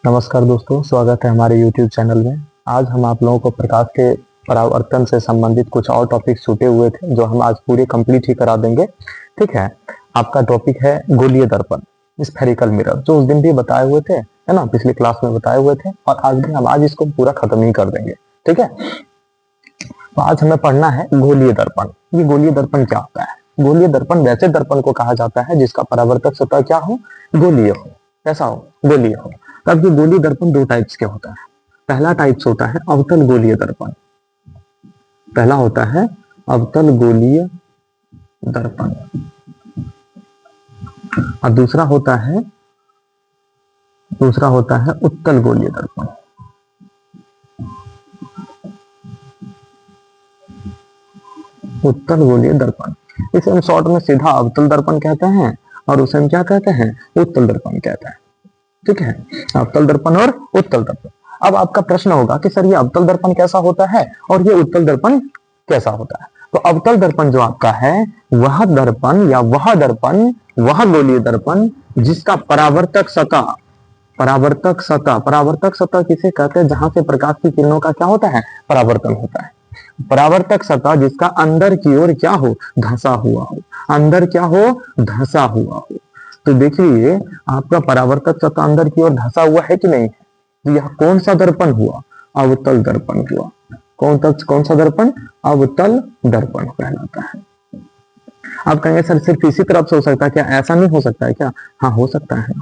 नमस्कार दोस्तों, स्वागत है हमारे YouTube चैनल में। आज हम आप लोगों को प्रकाश के परावर्तन से संबंधित कुछ और टॉपिक छूटे हुए थे जो हम आज पूरे कंप्लीट ही करा देंगे। ठीक है, आपका टॉपिक है गोलीय दर्पण, स्फेरिकल मिरर, जो उस दिन भी बताए हुए थे, है ना, पिछली क्लास में बताए हुए थे, और आज भी हम आज इसको पूरा खत्म ही कर देंगे। ठीक है, तो आज हमें पढ़ना है गोलीय दर्पण। ये गोलीय दर्पण क्या होता है? गोलीय दर्पण वैसे दर्पण को कहा जाता है जिसका परावर्तक सतह क्या हो, गोलीय हो। कैसा हो? गोलीय हो। तब ये गोलीय दर्पण दो टाइप्स के होता है। पहला टाइप्स होता है अवतल गोलीय दर्पण। पहला होता है अवतल गोलीय दर्पण, और दूसरा होता है उत्तल गोलीय दर्पण। उत्तल गोलीय दर्पण, इसे हम शॉर्ट में सीधा अवतल दर्पण कहते हैं और उसे हम क्या कहते हैं? उत्तल दर्पण कहते हैं। ठीक है, अवतल दर्पण और उत्तल दर्पण। अब आपका प्रश्न होगा कि सर ये अवतल दर्पण कैसा होता है और ये उत्तल दर्पण कैसा होता है? तो अवतल दर्पण जो आपका है वह दर्पण या वह गोलीय दर्पण जिसका परावर्तक सतह किसे कहते हैं? जहां से प्रकाश की किरणों का क्या होता है? परावर्तन होता है। परावर्तक सतह जिसका अंदर की ओर क्या हो? धंसा हुआ हो। अंदर क्या हो? धंसा हुआ हो। तो देखिए आपका परावर्तक सतह अंदर की ओर धंसा हुआ है कि नहीं है? तो यह कौन सा दर्पण हुआ? अवतल दर्पण हुआ। कौन सा दर्पण? अवतल दर्पण कहलाता है। आप कहेंगे सर सिर्फ इसी तरफ से हो सकता है क्या? ऐसा नहीं हो सकता है क्या? हाँ, हो सकता है।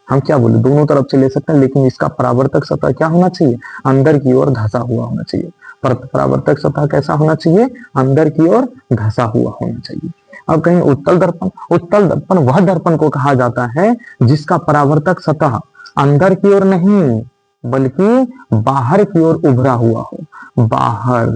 हम क्या बोले, दोनों तरफ से ले सकते हैं, लेकिन इसका परावर्तक सतह क्या होना चाहिए? अंदर की ओर धंसा हुआ होना चाहिए। परावर्तक सतह कैसा होना चाहिए? अंदर की ओर धंसा हुआ होना चाहिए। अब कहीं उत्तल दर्पण वह दर्पण को कहा जाता है जिसका परावर्तक सतह अंदर की ओर नहीं बल्कि बाहर की ओर उभरा हुआ हो। बाहर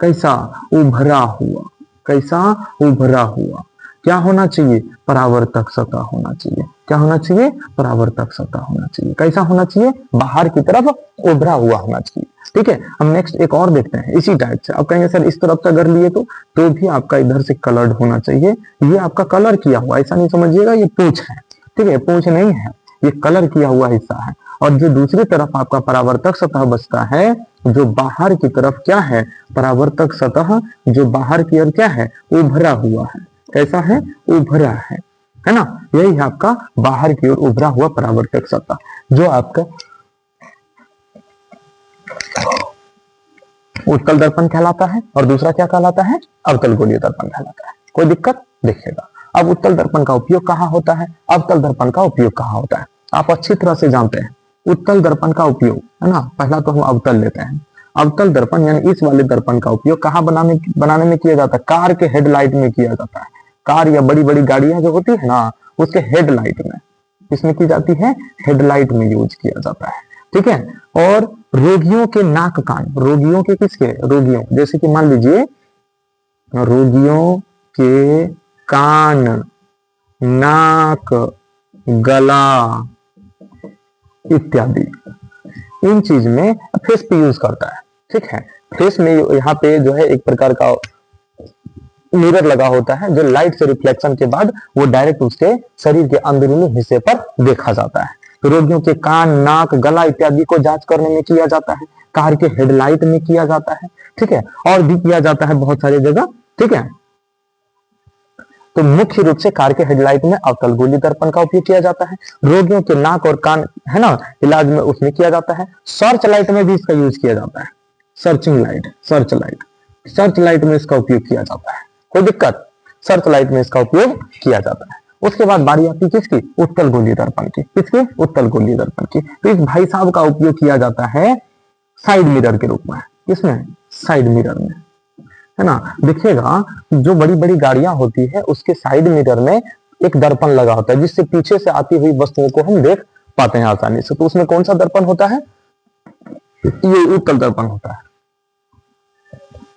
कैसा? उभरा हुआ। कैसा? उभरा हुआ। क्या होना चाहिए? परावर्तक सतह होना चाहिए। क्या होना चाहिए? परावर्तक सतह होना चाहिए। कैसा होना चाहिए? बाहर की तरफ उभरा हुआ होना चाहिए। ठीक है, हम नेक्स्ट एक और देखते हैं इसी टाइप से। अब कहेंगे सर इस तरफ से अगर लिए तो भी आपका इधर से कलर्ड होना चाहिए। ये आपका कलर किया हुआ, ऐसा नहीं समझिएगा ये पूंछ है। ठीक है, पूंछ नहीं है, ये कलर किया हुआ हिस्सा है। और जो दूसरी तरफ आपका परावर्तक सतह बचता है जो बाहर की तरफ क्या है? परावर्तक सतह जो बाहर की ओर क्या है? उभरा हुआ है। कैसा है? उभरा है ना? यही है आपका बाहर की ओर उभरा हुआ परावर्तक सतह, जो आपका उत्तल दर्पण कहलाता है। और दूसरा क्या कहलाता है? अवतल गोलीय दर्पण कहलाता है। कोई दिक्कत? देखिएगा, अब उत्तल दर्पण का उपयोग कहाँ होता है, अवतल दर्पण का उपयोग कहाँ होता है, आप अच्छी तरह से जानते हैं। उत्तल दर्पण का उपयोग, है ना, पहला तो हम अवतल लेते हैं। अवतल दर्पण यानी इस वाले दर्पण का उपयोग कहाँ बनाने में किया जाता है? कार के हेडलाइट में किया जाता है। कार या बड़ी बड़ी गाड़ियां जो होती है ना, उसके हेडलाइट में, इसमें की जाती है, हेडलाइट में यूज किया जाता है। ठीक है, और रोगियों के नाक कान, रोगियों के किसके? रोगियों, जैसे कि मान लीजिए रोगियों के कान, नाक, गला इत्यादि, इन चीज में फेस पे यूज करता है। ठीक है, फेस में यहाँ पे जो है एक प्रकार का मिरर लगा होता है जो लाइट से रिफ्लेक्शन के बाद वो डायरेक्ट उसके शरीर के अंदरूनी हिस्से पर देखा जाता है। तो रोगियों के कान, नाक, गला इत्यादि को जांच करने में किया जाता है। कार के हेडलाइट में किया जाता है। ठीक है, और भी किया जाता है बहुत सारी जगह। ठीक है, तो मुख्य रूप से कार के हेडलाइट में अवतल गोलीय दर्पण का उपयोग किया जाता है। रोगियों के नाक और कान, है ना, इलाज में उसमें किया जाता है। सर्च लाइट में भी इसका यूज किया जाता है। सर्चिंग लाइट, सर्च लाइट में इसका उपयोग किया जाता है। कोई दिक्कत? सर्च लाइट में इसका उपयोग किया जाता है। उसके बाद बारी आती है किसकी? उत्तल गोलीय दर्पण की। किसकी? उत्तल गोलीय दर्पण की। तो इस भाई साहब का उपयोग किया जाता है साइड मिरर के रूप में। किसमें? साइड मिरर में, है ना। देखिएगा जो बड़ी बड़ी गाड़ियां होती है उसके साइड मिरर में एक दर्पण लगा होता है जिससे पीछे से आती हुई वस्तुओं को हम देख पाते हैं आसानी से। तो उसमें कौन सा दर्पण होता है? ये उत्तल दर्पण होता है।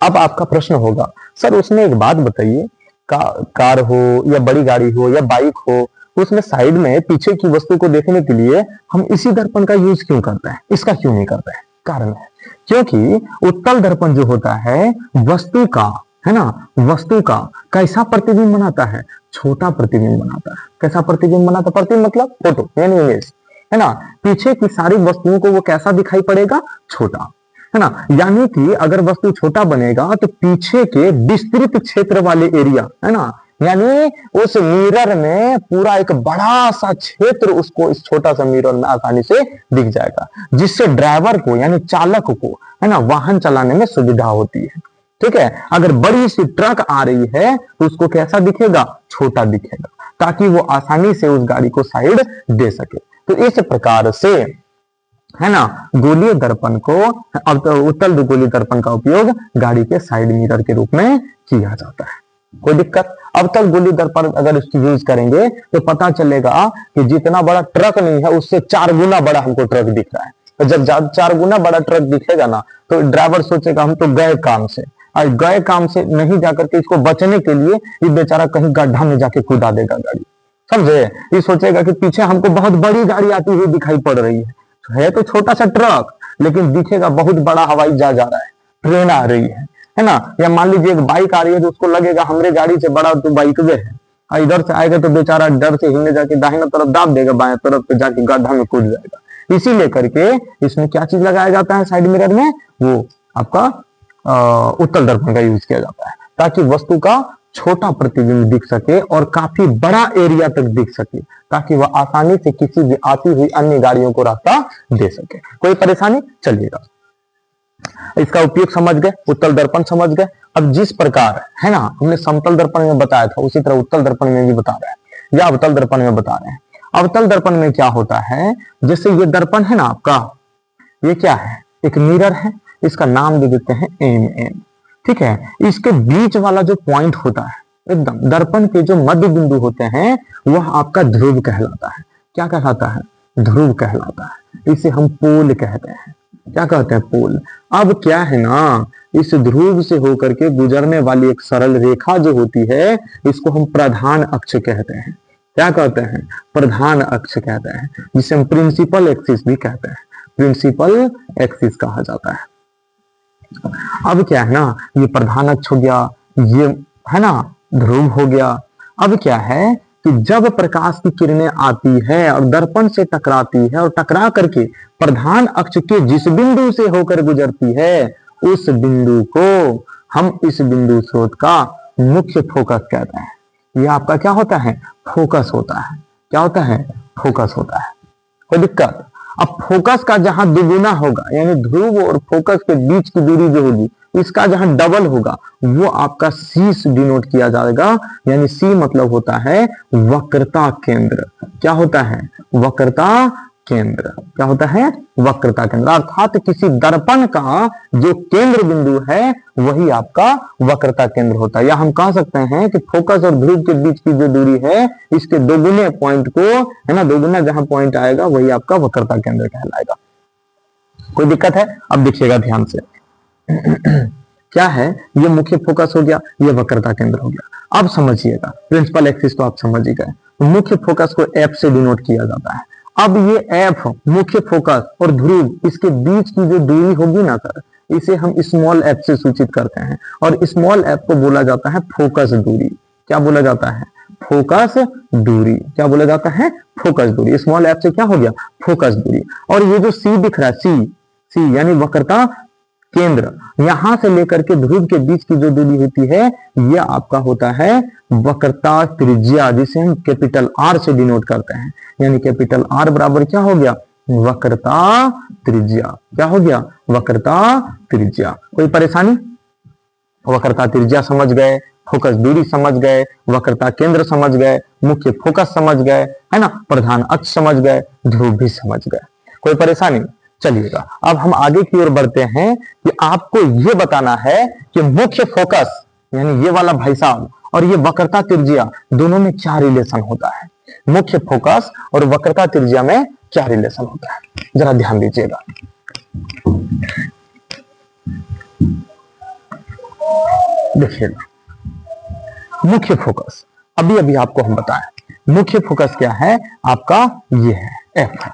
अब आपका प्रश्न होगा सर उसमें एक बात बताइए, कार हो या बड़ी गाड़ी हो या बाइक हो, उसमें साइड में पीछे की वस्तु को देखने के लिए हम इसी दर्पण का यूज क्यों करते हैं? इसका क्यों नहीं करते हैं? कारण है क्योंकि उत्तल दर्पण जो होता है वस्तु का, है ना, वस्तु का कैसा प्रतिबिंब बनाता है? छोटा प्रतिबिंब बनाता है। कैसा प्रतिबिंब बनाता है? प्रतिबिंब मतलब फोटो यानी इमेज। है ना, पीछे की सारी वस्तुओं को वो कैसा दिखाई पड़ेगा, छोटा, है ना। यानी कि अगर वस्तु छोटा बनेगा तो पीछे के विस्तृत क्षेत्र वाले एरिया, है ना, यानी उस मिरर में पूरा एक बड़ा सा क्षेत्र उसको इस छोटा सा मिरर में आसानी से दिख जाएगा, जिससे ड्राइवर को यानी चालक को, है ना, वाहन चलाने में सुविधा होती है। ठीक है, अगर बड़ी सी ट्रक आ रही है तो उसको कैसा दिखेगा, छोटा दिखेगा, ताकि वो आसानी से उस गाड़ी को साइड दे सके। तो इस प्रकार से, है ना, गोलीय दर्पण को, उत्तल गोलीय दर्पण का उपयोग गाड़ी के साइड मिरर के रूप में किया जाता है। कोई दिक्कत? अवतल गोलीय दर्पण अगर इसकी यूज करेंगे तो पता चलेगा कि जितना बड़ा ट्रक नहीं है उससे 4 गुना बड़ा हमको ट्रक दिख रहा है। तो जब 4 गुना बड़ा ट्रक दिखेगा ना तो ड्राइवर सोचेगा हम तो गए काम से, और गए काम से नहीं जाकर के इसको बचने के लिए ये बेचारा कहीं गड्ढा में जाके कूदा देगा गाड़ी, समझे। ये सोचेगा कि पीछे हमको बहुत बड़ी गाड़ी आती हुई दिखाई पड़ रही है तो छोटा सा ट्रक, लेकिन दिखेगा बहुत बड़ा हवाई जहाज आ रहा है, ट्रेन आ रही है ना। या मान लीजिए एक बाइक आ रही है तो उसको लगेगा हमरे गाड़ी से बड़ा तो बाइक वे है, और इधर से आएगा तो बेचारा डर से हिलने जाके दाहिना तरफ दाब देगा, बाएं तरफ पे जाके गड्ढा में कूद जाएगा। इसीलिए करके इसमें क्या चीज लगाया जाता है साइड मिरर में, वो आपका उत्तल दर्पण का यूज किया जाता है, ताकि वस्तु का छोटा प्रतिबिंब दिख सके और काफी बड़ा एरिया तक दिख सके, ताकि वह आसानी से किसी भी आती हुई अन्य गाड़ियों को रास्ता दे सके। कोई परेशानी? चलिएगा, इसका उपयोग समझ गए, उत्तल दर्पण समझ गए। अब जिस प्रकार, है ना, हमने समतल दर्पण में बताया था उसी तरह उत्तल दर्पण में भी बता रहे हैं, या अवतल दर्पण में बता रहे हैं। अवतल दर्पण में क्या होता है, जैसे ये दर्पण है ना आपका, ये क्या है, एक मिरर है, इसका नाम दे देते हैं एम। ठीक है, इसके बीच वाला जो पॉइंट होता है, एकदम दर्पण के जो मध्य बिंदु होते हैं, वह आपका ध्रुव कहलाता है। क्या कहलाता है? ध्रुव कहलाता है। इसे हम पोल कहते हैं। क्या कहते हैं? पोल। अब क्या है ना, इस ध्रुव से होकर के गुजरने वाली एक सरल रेखा जो होती है, इसको हम प्रधान अक्ष कहते हैं। क्या कहते हैं? प्रधान अक्ष कहते हैं, जिसे हम प्रिंसिपल एक्सिस भी कहते हैं। प्रिंसिपल एक्सिस कहा जाता है। अब क्या है ना, ये प्रधान अक्ष हो गया, ये है ना ध्रुव हो गया। अब क्या है कि जब प्रकाश की किरणें आती है और दर्पण से टकराती है और टकरा करके प्रधान अक्ष के जिस बिंदु से होकर गुजरती है, उस बिंदु को हम इस बिंदु स्रोत का मुख्य फोकस कहते हैं। यह आपका क्या होता है? फोकस होता है। क्या होता है? फोकस होता है। कोई दिक्कत? अब फोकस का जहां दुगुना होगा, यानी ध्रुव और फोकस के बीच की दूरी जो होगी, इसका जहां डबल होगा, वो आपका सी से डिनोट किया जाएगा। यानी सी मतलब होता है वक्रता केंद्र। क्या होता है? वक्रता केंद्र। क्या होता है? वक्रता केंद्र। अर्थात किसी दर्पण का जो केंद्र बिंदु है वही आपका वक्रता केंद्र होता है। या हम कह सकते हैं कि फोकस और ध्रुव के बीच की जो दूरी है, इसके दोगुने पॉइंट को, है ना, दोगुना जहां पॉइंट आएगा वही आपका वक्रता केंद्र कहलाएगा। कोई दिक्कत है? अब देखिएगा ध्यान से। क्या है? ये मुख्य फोकस हो गया, ये वक्रता केंद्र हो गया। अब समझिएगा, प्रिंसिपल एक्सिस तो आप समझ ही गए। मुख्य फोकस को एफ से डिनोट किया जाता है। अब ये एफ, मुख्य फोकस और ध्रुव, इसके बीच की जो दूरी होगी ना सर, इसे हम स्मॉल एफ से सूचित करते हैं, और स्मॉल एफ को बोला जाता है फोकस दूरी। क्या बोला जाता है? फोकस दूरी। क्या बोला जाता है? फोकस दूरी। स्मॉल एफ से क्या हो गया? फोकस दूरी। और ये जो सी दिख रहा है, सी यानी वक्रता केंद्र, यहां से लेकर के ध्रुव के बीच की जो दूरी होती है, यह आपका होता है वक्रता त्रिज्या, जिसे हम कैपिटल आर से डिनोट करते हैं। यानी कैपिटल आर बराबर क्या हो गया? वक्रता त्रिज्या। क्या हो गया? वक्रता त्रिज्या। कोई परेशानी? वक्रता त्रिज्या समझ गए, फोकस दूरी समझ गए, वक्रता केंद्र समझ गए, मुख्य फोकस समझ गए, है ना, प्रधान अक्ष समझ गए, ध्रुव भी समझ गए। कोई परेशानी? चलिएगा, अब हम आगे की ओर बढ़ते हैं कि आपको यह बताना है कि मुख्य फोकस यानी ये वाला भाई साहब और ये वक्रता त्रिज्या दोनों में क्या रिलेशन होता है। मुख्य फोकस और वक्रता त्रिज्या में क्या रिलेशन होता है, जरा ध्यान दीजिएगा। देखिएगा, मुख्य फोकस अभी अभी आपको हम बताएं। मुख्य फोकस क्या है आपका? ये है, एफ है।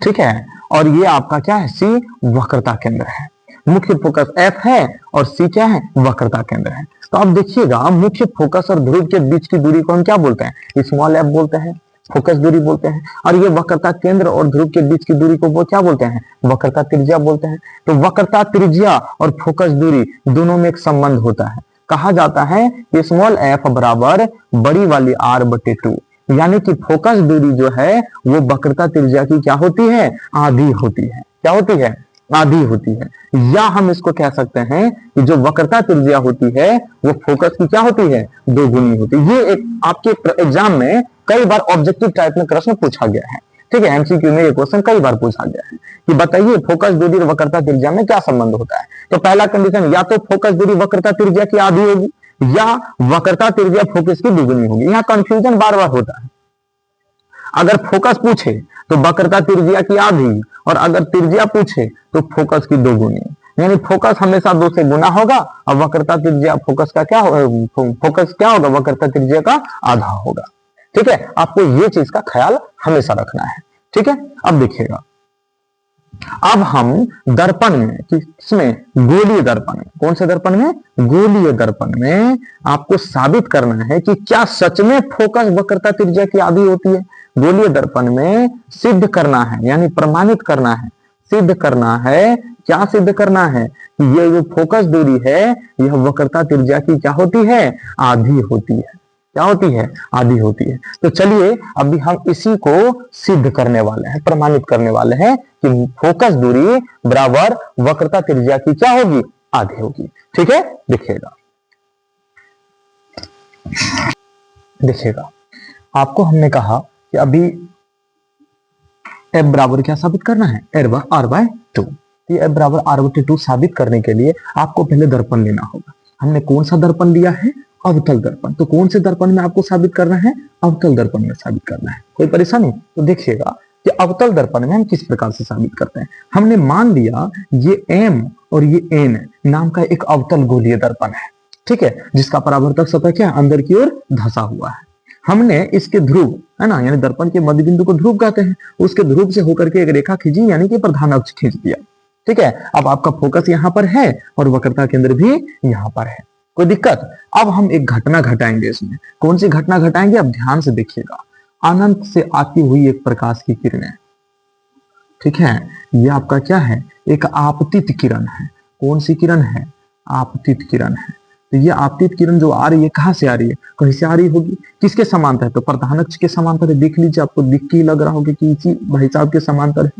ठीक है, और ये आपका क्या है? सी वक्रता केंद्र है। मुख्य फोकस एफ है और सी क्या है? वक्रता केंद्र है। तो अब देखिएगा, मुख्य फोकस और ध्रुव के बीच की दूरी को हम क्या बोलते हैं? स्मॉल एफ बोलते हैं। फोकस दूरी बोलते हैं। और ये वक्रता केंद्र और ध्रुव के बीच की दूरी को वो क्या बोलते हैं, वक्रता त्रिज्या बोलते हैं। तो वक्रता त्रिज्या और फोकस दूरी दोनों में एक संबंध होता है। कहा जाता है कि स्मॉल एफ बराबर बड़ी वाली आर बटे 2, यानी कि फोकस दूरी जो है वो वक्रता त्रिज्या की क्या होती है, आधी होती है। क्या होती है, आधी होती है। या हम इसको कह सकते हैं कि जो वक्रता त्रिज्या होती है वो फोकस की क्या होती है, दोगुनी होती है। ये एक आपके एग्जाम में कई बार ऑब्जेक्टिव टाइप में प्रश्न पूछा गया है। ठीक है, एमसीक्यू में ये क्वेश्चन कई बार पूछा गया है कि बताइए फोकस दूरी और वक्रता त्रिज्या में क्या संबंध होता है। तो पहला कंडीशन, या तो फोकस दूरी वक्रता त्रिज्या की आधी होगी या वक्रता त्रिज्या फोकस की दुगुनी होगी। यहाँ कंफ्यूजन बार बार होता है। अगर फोकस पूछे तो वक्रता त्रिज्या की आधी, और अगर त्रिज्या पूछे तो फोकस की दोगुनी। यानी फोकस हमेशा 2 से गुना होगा और वक्रता त्रिज्या फोकस का क्या फोकस क्या होगा, वक्रता त्रिज्या का आधा होगा। ठीक है, आपको ये चीज का ख्याल हमेशा रखना है। ठीक है, अब देखिएगा, अब हम दर्पण में, किसमें, गोलीय दर्पण में, कौन से दर्पण में, गोलीय दर्पण में आपको साबित करना है कि क्या सच में फोकस वक्रता त्रिज्या की आधी होती है। गोलीय दर्पण में सिद्ध करना है, यानी प्रमाणित करना है, सिद्ध करना है। क्या सिद्ध करना है कि ये जो फोकस दूरी है यह वक्रता त्रिज्या की क्या होती है, आधी होती है। क्या होती है, आधी होती है। तो चलिए अभी हम इसी को सिद्ध करने वाले हैं, प्रमाणित करने वाले हैं कि फोकस दूरी बराबर वक्रता त्रिज्या की क्या होगी, आधी होगी। ठीक है, देखिएगा देखिएगा, आपको हमने कहा कि अभी एफ बराबर क्या साबित करना है, आर बाय 2। ये एफ बराबर आर बटे 2 साबित करने के लिए आपको पहले दर्पण लेना होगा। हमने कौन सा दर्पण लिया है, अवतल दर्पण। तो कौन से दर्पण में आपको साबित करना है, अवतल दर्पण में साबित करना है। कोई परेशानी, तो देखिएगा कि अवतल दर्पण में हम किस प्रकार से साबित करते हैं। हमने मान लिया ये एम और ये एन नाम का एक अवतल गोलीय दर्पण है। ठीक है, जिसका परावर्तक सतह क्या है, अंदर की ओर धंसा हुआ है। हमने इसके ध्रुव है ना, यानी दर्पण के मध्य बिंदु को ध्रुव कहते हैं, उसके ध्रुव से होकर के एक रेखा खींची, यानी कि प्रधान अक्ष खींच दिया। ठीक है, अब आपका फोकस यहां पर है और वक्रता केंद्र भी यहां पर है। कोई दिक्कत। अब हम एक घटना घटाएंगे इसमें। कौन सी घटना घटाएंगे, अब ध्यान से देखिएगा। अनंत से आती हुई एक प्रकाश की किरणें। ठीक है, ये आपका क्या है, एक आपतित किरण है। कौन सी किरण है, आपतित किरण है। तो ये आपतित किरण जो आ रही है, कहां से आ रही है, कहीं से आ रही होगी। किसके समांतर है, तो प्रधान अक्ष के समांतर है। देख लीजिए, आपको दिख के लग रहा होगा कि इसी भाई साहब के समांतर है।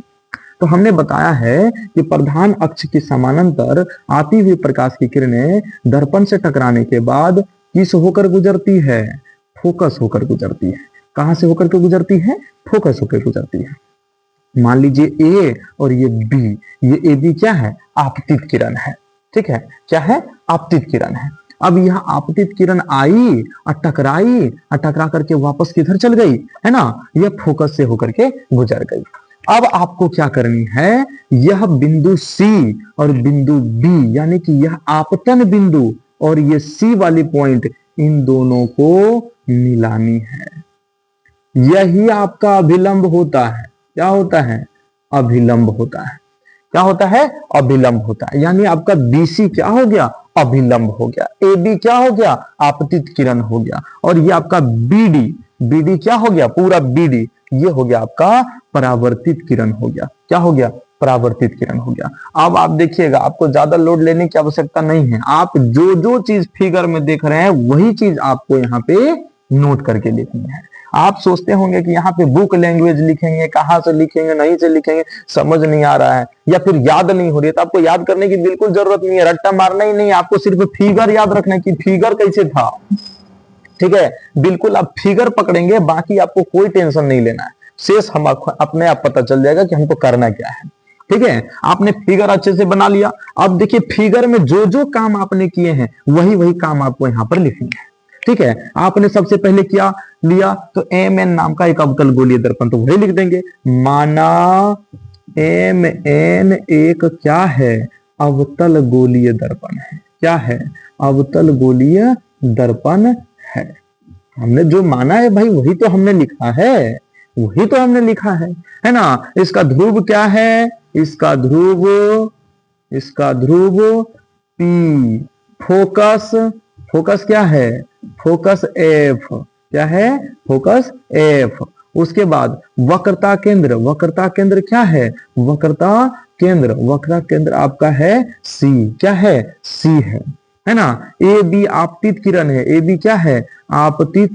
तो हमने बताया है कि प्रधान अक्ष के समानांतर आती हुई प्रकाश की किरणें दर्पण से टकराने के बाद किस होकर गुजरती है, फोकस होकर गुजरती है। कहां से होकर के गुजरती है, फोकस होकर गुजरती है। मान लीजिए ए और ये बी, ये ए बी क्या है, आपतित किरण है। ठीक है, क्या है, आपतित किरण है। अब यह आपतित किरण आई और टकराई और टकरा करके वापस किधर चल गई, है ना, यह फोकस से होकर के गुजर गई। अब आपको क्या करनी है, यह बिंदु सी और बिंदु बी, यानी कि यह आपतन बिंदु और ये सी वाली पॉइंट, इन दोनों को मिलानी है। यही आपका अभिलंब होता है। क्या होता है, अभिलंब होता है। क्या होता है, अभिलंब होता है। यानी आपका बीसी क्या हो गया, अभिलंब हो गया। ए बी क्या हो गया, आपतित किरण हो गया। और ये आपका बीडी, बीडी क्या हो गया, पूरा बीडी, ये हो गया आपका परावर्तित किरण हो गया। क्या हो गया, परावर्तित किरण हो गया। अब आप देखिएगा, आपको ज्यादा लोड लेने की आवश्यकता नहीं है। आप जो जो चीज फिगर में देख रहे हैं वही चीज आपको यहाँ पे नोट करके लिखनी है। आप सोचते होंगे कि यहाँ पे बुक लैंग्वेज लिखेंगे, कहाँ से लिखेंगे, नहीं से लिखेंगे, समझ नहीं आ रहा है या फिर याद नहीं हो रही है। तो आपको याद करने की बिल्कुल जरूरत नहीं है, रट्टा मारना ही नहीं है। आपको सिर्फ फिगर याद रखना कि फिगर कैसे था। ठीक है, बिल्कुल आप फिगर पकड़ेंगे, बाकी आपको कोई टेंशन नहीं लेना है। शेष हम अपने आप पता चल जाएगा कि हमको करना क्या है। ठीक है, आपने फिगर अच्छे से बना लिया। अब देखिए फिगर में जो जो काम आपने किए हैं वही वही काम आपको यहाँ पर लिखनी है। ठीक है, आपने सबसे पहले क्या लिया, तो एम एन नाम का एक अवतल गोलीय दर्पण, तो वही लिख देंगे। माना एम एन एक क्या है, अवतल गोलीय दर्पण है। क्या है, अवतल गोलीय दर्पण है। हमने जो माना है भाई वही तो हमने लिखा है, वही तो हमने लिखा है ना। इसका ध्रुव क्या है, इसका ध्रुव पी। फोकस, फोकस क्या है, फोकस एफ। क्या है, फोकस एफ। उसके बाद वक्रता केंद्र, वक्रता केंद्र क्या है, वक्रता केंद्र आपका है सी, क्या है, सी है ना। ए बी आपतित किरण है, ए बी क्या है, आपतित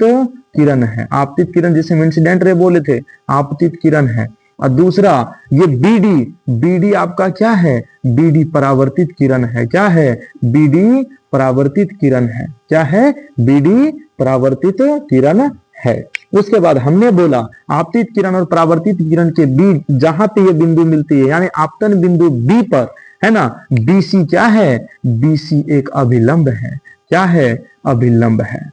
किरण है, आपतित किरण जिसे हम इंसिडेंट रे बोले थे, आपतित किरण है। और दूसरा ये बीडी आपका क्या है, बीडी परावर्तित किरण है, क्या है, बीडी परावर्तित किरण है, क्या है, बीडी परावर्तित किरण है। उसके बाद हमने बोला आपतित किरण और परावर्तित किरण के बीच जहां पे ये बिंदु मिलती है, यानी आपतन बिंदु बी पर, है ना, बीसी क्या है, बीसी एक अभिलंब है, क्या है, अभिलंब है,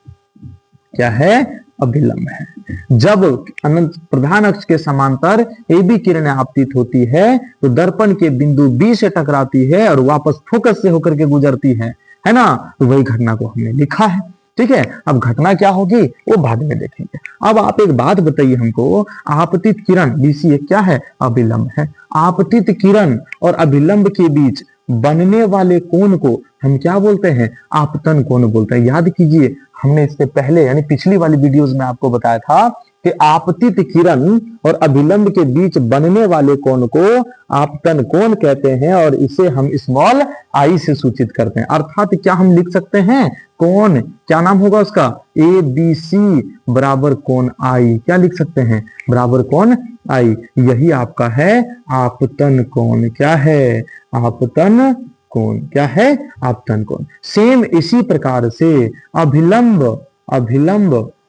क्या है, अभिलंब है। जब अनंत प्रधान अक्ष के समांतर ए बी किरणें आपतित होती है तो दर्पण के बिंदु बी से टकराती है और वापस फोकस से होकर के गुजरती है ना, तो वही घटना को हमने लिखा है। ठीक है, अब घटना क्या होगी वो बाद में देखेंगे। अब आप एक बात बताइए हमको, आपतित किरण बीसी एक क्या है, अभिलंब है। आपतित किरण और अभिलंब के बीच बनने वाले कोण को हम क्या बोलते हैं, आपतन कोण बोलते हैं। याद कीजिए हमने इससे पहले यानी पिछली वाली वीडियोस में आपको बताया था कि आपतित किरण और अभिलंब के बीच बनने वाले कोण को आपतन कोण कहते हैं और इसे हम स्मॉल आई से सूचित करते हैं। अर्थात क्या हम लिख सकते हैं, कोण क्या नाम होगा उसका, ए बी सी बराबर कोण आई, क्या लिख सकते हैं, बराबर कोण आई। यही आपका है आपतन कोण, क्या है, आपतन कोण, क्या है, आपतन कोण। सेम इसी प्रकार से अभिलंब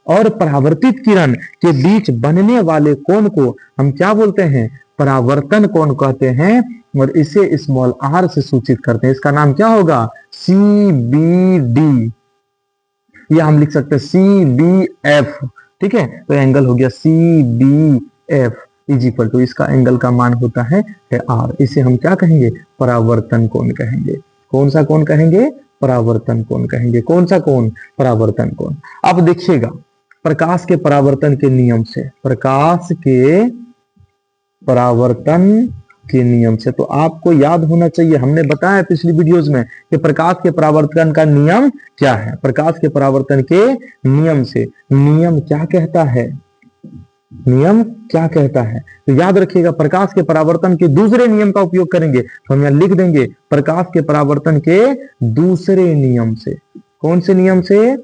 और परावर्तित किरण के बीच बनने वाले कोण को हम क्या बोलते हैं, परावर्तन कोण कहते हैं और इसे स्मॉल आर से सूचित करते हैं। इसका नाम क्या होगा, सी बी डी, या हम लिख सकते हैं सी बी एफ। ठीक है, तो एंगल हो गया C B F is equal to, इसका एंगल का मान होता है आर। इसे हम क्या कहेंगे, परावर्तन कोण कहेंगे। कौन सा कोण कहेंगे, परावर्तन कोण कहेंगे। कौन सा कोण, परावर्तन कोण। अब देखिएगा प्रकाश के परावर्तन के नियम से, प्रकाश के परावर्तन के नियम से तो आपको याद होना चाहिए, हमने बताया पिछली वीडियोस में कि प्रकाश के परावर्तन का नियम क्या है। प्रकाश के परावर्तन के नियम से नियम क्या कहता है, नियम क्या कहता है, तो याद रखिएगा प्रकाश के परावर्तन के दूसरे नियम का उपयोग करेंगे। तो हम यहां लिख देंगे प्रकाश के परावर्तन के दूसरे नियम से। कौन से नियम से,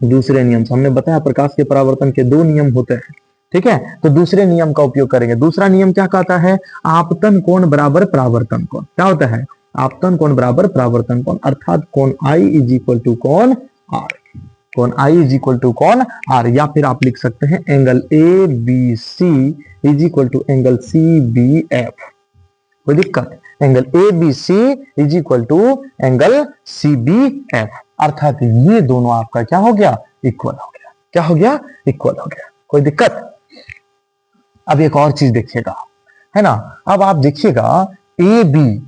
दूसरे नियम से। हमने बताया प्रकाश के परावर्तन के दो नियम होते हैं। ठीक है, तो दूसरे नियम का उपयोग करेंगे। दूसरा नियम क्या कहता है, आपतन कोण बराबर परावर्तन कोण। क्या होता है, आपतन कोण बराबर परावर्तन कोण, अर्थात कोण आई इज इक्वल टू कोण आर, कोण आई इज इक्वल टू कोण आर। या फिर आप लिख सकते हैं angle A B C is equal to angle C B F. कोई दिक्कत, angle A B C is equal to angle C B F, अर्थात ये दोनों आपका क्या हो गया, इक्वल हो गया। क्या हो गया, इक्वल हो गया। कोई दिक्कत। अब एक और चीज देखिएगा, है ना, अब आप देखिएगा ए बी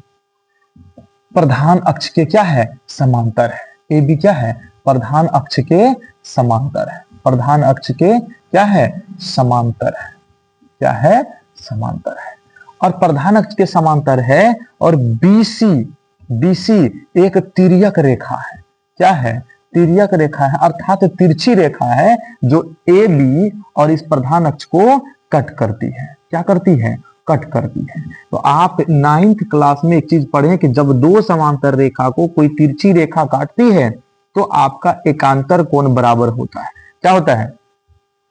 प्रधान अक्ष के क्या है, समांतर है। ए बी क्या है, प्रधान अक्ष के समांतर है। प्रधान अक्ष के क्या है, समांतर है, क्या है, समांतर है। और प्रधान अक्ष के समांतर है और बीसी एक तिर्यक रेखा है। क्या है, तिर्यक रेखा है, अर्थात तिरछी रेखा है जो ए बी और इस प्रधान अक्ष को कट करती है। क्या करती है, कट करती है। तो आप 9th क्लास में एक चीज पढ़े कि जब दो समांतर रेखा को कोई तिरछी रेखा काटती है तो आपका एकांतर कोण बराबर होता है। क्या होता है,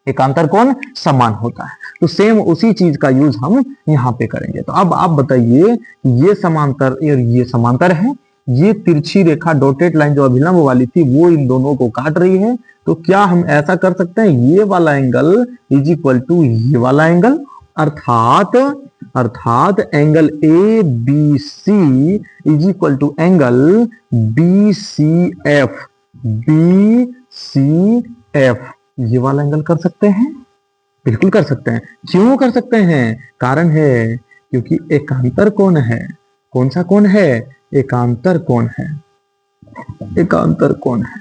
एकांतर कोण समान होता है। तो सेम उसी चीज का यूज हम यहाँ पे करेंगे। तो अब आप बताइए, ये समांतर और ये समांतर है, ये तिरछी रेखा डॉटेड लाइन जो अभिलंब वाली थी वो इन दोनों को काट रही है। तो क्या हम ऐसा कर सकते हैं, ये वाला एंगल इज इक्वल टू ये वाला एंगल, अर्थात angle A B C is equal to angle B C F, B C F, ये वाला एंगल कर सकते हैं, बिल्कुल कर सकते हैं। क्यों कर सकते हैं, कारण है क्योंकि एकांतर कोण है। कौन सा कोण है, एकांतर कोण है, एकांतर कोण है।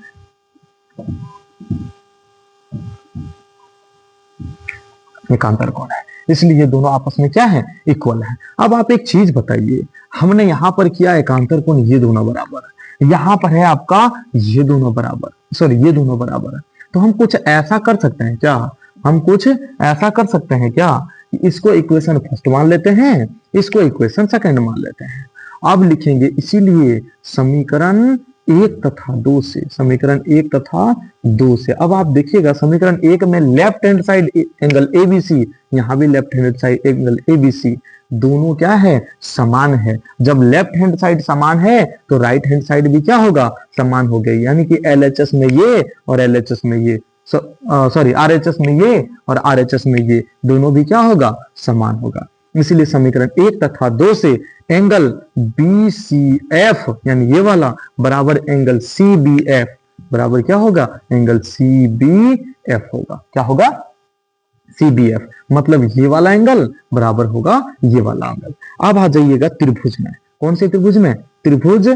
एकांतर कोण है, इसलिए दोनों आपस में क्या है, इक्वल है। अब आप एक चीज बताइए, हमने यहां पर किया एकांतर कोण ये दोनों बराबर है, यहां पर है आपका ये दोनों बराबर, सॉरी ये दोनों बराबर है। तो हम कुछ ऐसा कर सकते हैं क्या, हम कुछ ऐसा कर सकते हैं क्या, इसको इक्वेशन फर्स्ट मान लेते हैं, इसको इक्वेशन सेकंड मान लेते हैं। अब लिखेंगे इसीलिए समीकरण 1 तथा 2 से, समीकरण 1 तथा 2 से। अब आप देखिएगा समीकरण 1 में left hand side angle ABC, यहां भी left hand side angle ABC, दोनों क्या है, समान है। जब लेफ्ट हैंड साइड समान है तो राइट हैंड साइड भी क्या होगा, समान हो गई। यानी कि एलएचएस में ये और एलएचएस में ये, सॉरी आरएचएस में ये और आरएचएस में ये, दोनों भी क्या होगा, समान होगा। इसलिए समीकरण 1 तथा 2 से एंगल BCF यानी ये वाला बराबर एंगल CBF बराबर क्या होगा, एंगल CBF होगा। क्या होगा, CBF, मतलब ये वाला एंगल बराबर होगा ये वाला एंगल। अब आ जाइएगा त्रिभुज में। कौन से त्रिभुज में, त्रिभुज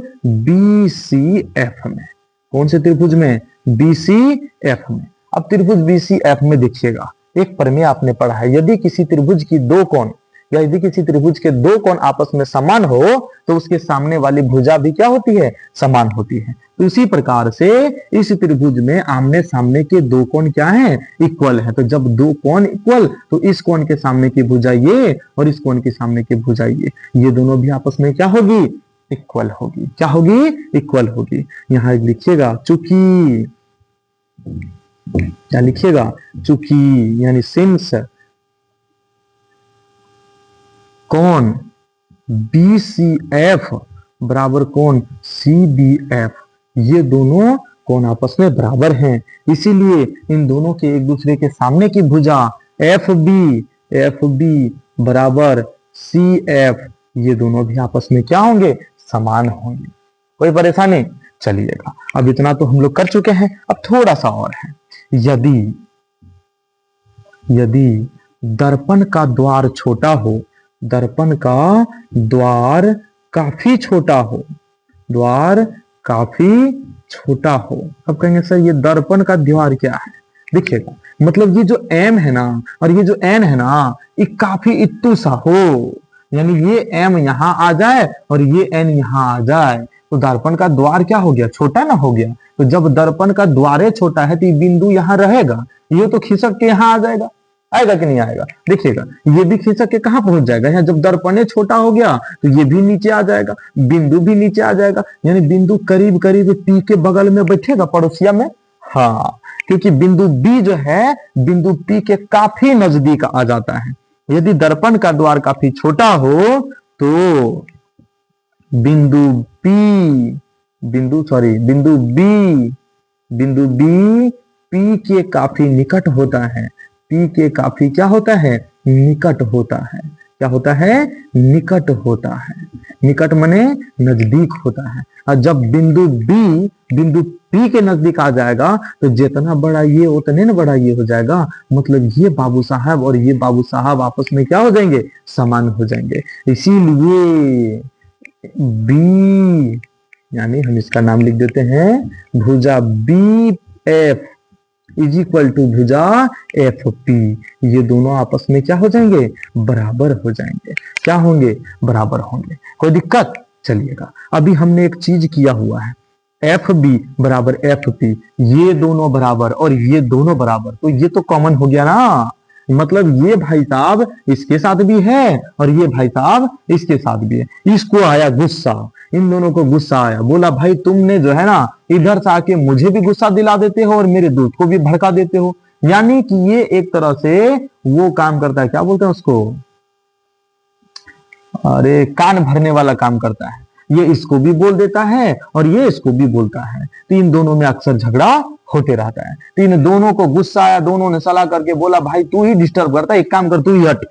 BCF में। कौन से त्रिभुज में, BCF में। अब त्रिभुज BCF में देखिएगा, एक प्रमेय आपने पढ़ा है, यदि किसी त्रिभुज की दो कोण या यदि किसी त्रिभुज के दो कोण आपस में समान हो तो उसके सामने वाली भुजा भी क्या होती है, समान होती है। तो इसी प्रकार से इस त्रिभुज में आमने सामने के दो कोण क्या है, इक्वल है। तो जब दो कोण इक्वल तो इस कोण के सामने की भुजा ये और इस कोण के सामने की भुजा ये दोनों भी आपस में क्या होगी, इक्वल होगी। क्या होगी, इक्वल होगी। यहां लिखिएगा चूंकि, क्या लिखिएगा, चूंकि यानी सिंस कोण BCF बराबर कोण CBF, ये दोनों कोण आपस में बराबर हैं, इसीलिए इन दोनों के एक दूसरे के सामने की भुजा FB बराबर CF, ये दोनों भी आपस में क्या होंगे, समान होंगे। कोई परेशानी, चलिएगा अब इतना तो हम लोग कर चुके हैं। अब थोड़ा सा और है, यदि दर्पण का द्वार छोटा हो, दर्पण का द्वार काफी छोटा हो, द्वार काफी छोटा हो। अब कहेंगे सर ये दर्पण का द्वार क्या है, देखिएगा मतलब ये जो M है ना और ये जो N है ना, ये काफी इत्तू सा हो, यानी ये M यहां आ जाए और ये N यहां आ जाए तो दर्पण का द्वार क्या हो गया, छोटा ना हो गया। तो जब दर्पण का द्वार छोटा है तो ये बिंदु यहां रहेगा, ये तो खिसक के यहां आ जाएगा, आएगा कि नहीं आएगा, देखिएगा ये भी खिसक के कहां पहुंच जाएगा, यहाँ जब दर्पण छोटा हो गया तो ये भी नीचे आ जाएगा, बिंदु भी नीचे आ जाएगा, यानी बिंदु करीब करीब P के बगल में बैठेगा, पड़ोसिया में। हाँ, क्योंकि बिंदु B जो है बिंदु P के काफी नजदीक आ जाता है। यदि दर्पण का द्वार काफी छोटा हो तो बिंदु B P के काफी निकट होता है, P के काफी क्या होता है, निकट होता है। क्या होता है, निकट होता है। निकट माने नजदीक होता है। और जब बिंदु B बिंदु P के नजदीक आ जाएगा तो जितना बड़ा ये उतने न बड़ा ये हो जाएगा, मतलब ये बाबू साहब और ये बाबू साहब आपस में क्या हो जाएंगे, समान हो जाएंगे। इसीलिए B यानी हम इसका नाम लिख देते हैं भुजा BF इज इक्वल टू भुजा FP, ये दोनों आपस में क्या हो जाएंगे, बराबर हो जाएंगे। क्या होंगे, बराबर होंगे। कोई दिक्कत, चलिएगा अभी हमने एक चीज किया हुआ है, FB बराबर FP, ये दोनों बराबर और ये दोनों बराबर, तो ये तो कॉमन हो गया ना, मतलब ये भाई साहब इसके साथ भी है और ये भाई साहब इसके साथ भी है। इसको आया गुस्सा, इन दोनों को गुस्सा आया, बोला भाई तुमने जो है ना इधर से आके मुझे भी गुस्सा दिला देते हो और मेरे दोस्त को भी भड़का देते हो। यानी कि ये एक तरह से वो काम करता है, क्या बोलते हैं उसको, अरे कान भरने वाला काम करता है। ये इसको भी बोल देता है और ये इसको भी बोलता है, तो इन दोनों में अक्सर झगड़ा होते रहता है। तो इन दोनों को गुस्सा आया, दोनों ने सलाह करके बोला भाई तू ही डिस्टर्ब करता है, एक काम कर तू ही हट,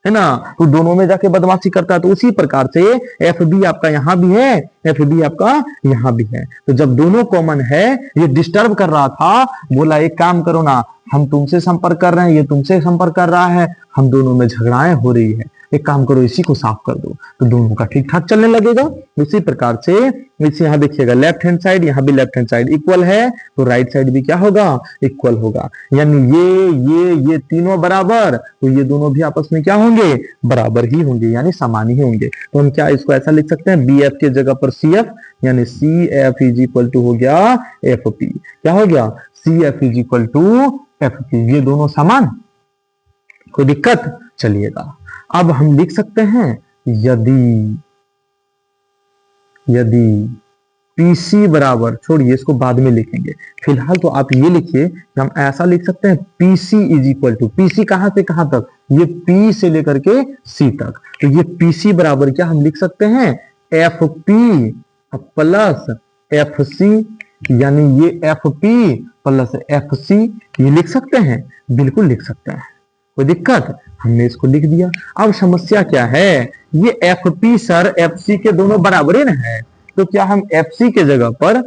है ना, तो दोनों में जाके बदमाशी करता है। तो उसी प्रकार से FB आपका यहां भी है, FB आपका यहां भी है। तो जब दोनों कॉमन है, ये डिस्टर्ब कर रहा था, बोला एक काम करो ना, हम तुमसे संपर्क कर रहे हैं, ये तुमसे संपर्क कर रहा है, हम दोनों में झगड़ाएं हो रही है, एक काम करो इसी को साफ कर दो, तो दोनों का ठीक ठाक चलने लगेगा। इसी प्रकार से इसे यहां देखिएगा, लेफ्ट हैंड साइड यहां भी लेफ्ट हैंड साइड इक्वल है तो राइट साइड भी क्या होगा, इक्वल होगा। यानी ये तीनों बराबर, तो ये दोनों भी आपस में क्या होंगे, बराबर ही होंगे, यानी समान ही होंगे। तो हम क्या इसको ऐसा लिख सकते हैं, BF के जगह पर CF, यानी CF इज इक्वल टू हो गया FP। क्या हो गया, CF is equal to F P, ये दोनों समान, कोई दिक्कत? चलिएगा अब हम लिख सकते हैं यदि PC बराबर, छोड़िए इसको बाद में लिखेंगे, फिलहाल तो आप ये लिखिए कि हम ऐसा लिख सकते हैं PC is equal to, PC कहां से कहां तक, ये P से लेकर के C तक, तो ये PC बराबर क्या हम लिख सकते हैं FP प्लस FC, यानी ये FP प्लस FC, ये लिख सकते हैं, बिल्कुल लिख सकते हैं, कोई दिक्कत? हमने इसको लिख दिया। अब समस्या क्या है, ये FP सर FC के दोनों बराबर ही ना है, तो क्या हम FC के जगह पर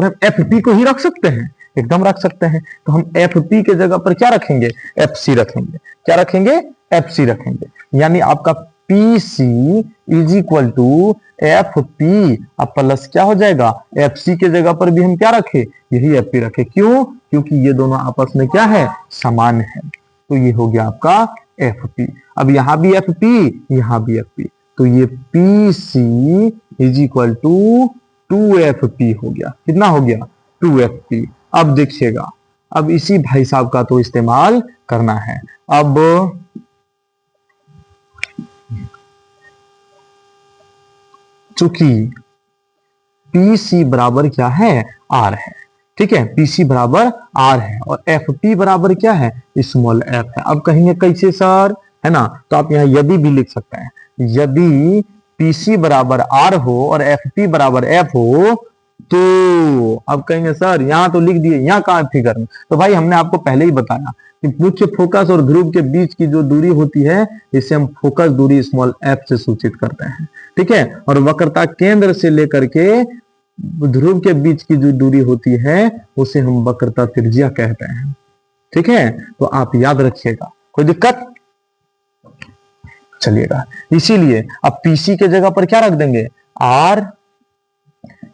हम FP को ही रख सकते हैं? एकदम रख सकते हैं। तो हम FP के जगह पर क्या रखेंगे, FC रखेंगे। क्या रखेंगे? FC रखेंगे। यानी आपका PC is equal to FP, अब प्लस क्या हो जाएगा, FC के जगह पर भी हम क्या रखे, यही FP रखे। क्यों? क्योंकि ये दोनों आपस में क्या है, समान है। तो ये हो गया आपका FP। अब यहां भी FP, यहां भी FP, तो ये PC is equal to 2FP हो गया। कितना हो गया? 2FP। अब देखिएगा, अब इसी भाई साहब का तो इस्तेमाल करना है। अब चूंकि PC बराबर क्या है, R है, ठीक है, PC बराबर R है और FP बराबर क्या है, स्मॉल f है। अब कहेंगे कैसे सर, है ना, तो आप यहाँ यदि भी लिख सकते हैं, यदि PC बराबर R हो और FP बराबर F हो, तो अब कहेंगे सर यहाँ तो लिख दिए, यहाँ कहाँ फिगर में, तो भाई हमने आपको पहले ही बताया कि मुख्य फोकस और ध्रुव के बीच की जो दूरी होती है, इसे हम फोकस दूरी स्मॉल f से सूचित करते हैं, ठीक है। और वक्रता केंद्र से लेकर के ध्रुव के बीच की जो दूरी होती है, उसे हम वक्रता त्रिज्या कहते हैं, ठीक है। तो आप याद रखिएगा, कोई दिक्कत? चलिएगा, इसीलिए अब PC के जगह पर क्या रख देंगे, R,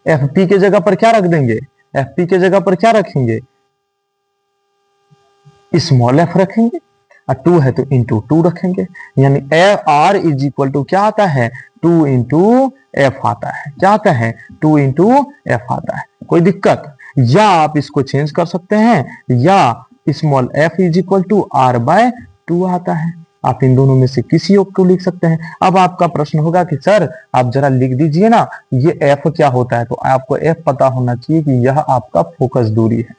FP के जगह पर क्या रख देंगे, FP के जगह पर क्या रखेंगे, स्मॉल f रखेंगे, और 2 है तो इंटू 2 रखेंगे, यानी R इज इक्वल टू क्या आता है, 2 इंटू एफ आता है। क्या आता है? 2 इंटू एफ आता है। कोई दिक्कत? या आप इसको चेंज कर सकते हैं, या small f is equal to R/2 आता है। आप इन दोनों में से किसी एक को लिख सकते हैं। अब आपका प्रश्न होगा कि सर आप जरा लिख दीजिए ना, ये f क्या होता है, तो आपको f पता होना चाहिए कि यह आपका फोकस दूरी है।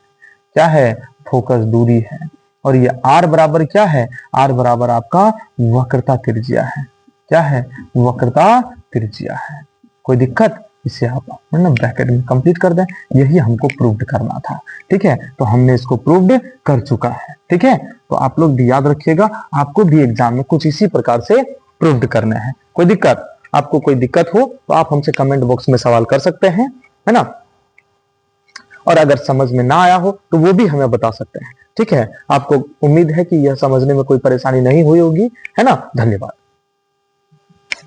क्या है? फोकस दूरी है। और ये R बराबर क्या है, R बराबर आपका वक्रता त्रिज्या है। क्या है? वक्रता त्रिज्या है। कोई दिक्कत? इसे आप ब्रैकेट में कंप्लीट कर दें, यही हमको प्रूव्ड करना था, ठीक है। तो हमने इसको प्रूव्ड कर चुका है, ठीक है। तो आप लोग भी याद रखिएगा, आपको भी एग्जाम में कुछ इसी प्रकार से प्रूव्ड करने हैं। कोई दिक्कत? आपको कोई दिक्कत हो तो आप हमसे कमेंट बॉक्स में सवाल कर सकते हैं, है ना। और अगर समझ में ना आया हो तो वो भी हमें बता सकते हैं, ठीक है। आपको उम्मीद है कि यह समझने में कोई परेशानी नहीं हुई होगी, है ना। धन्यवाद।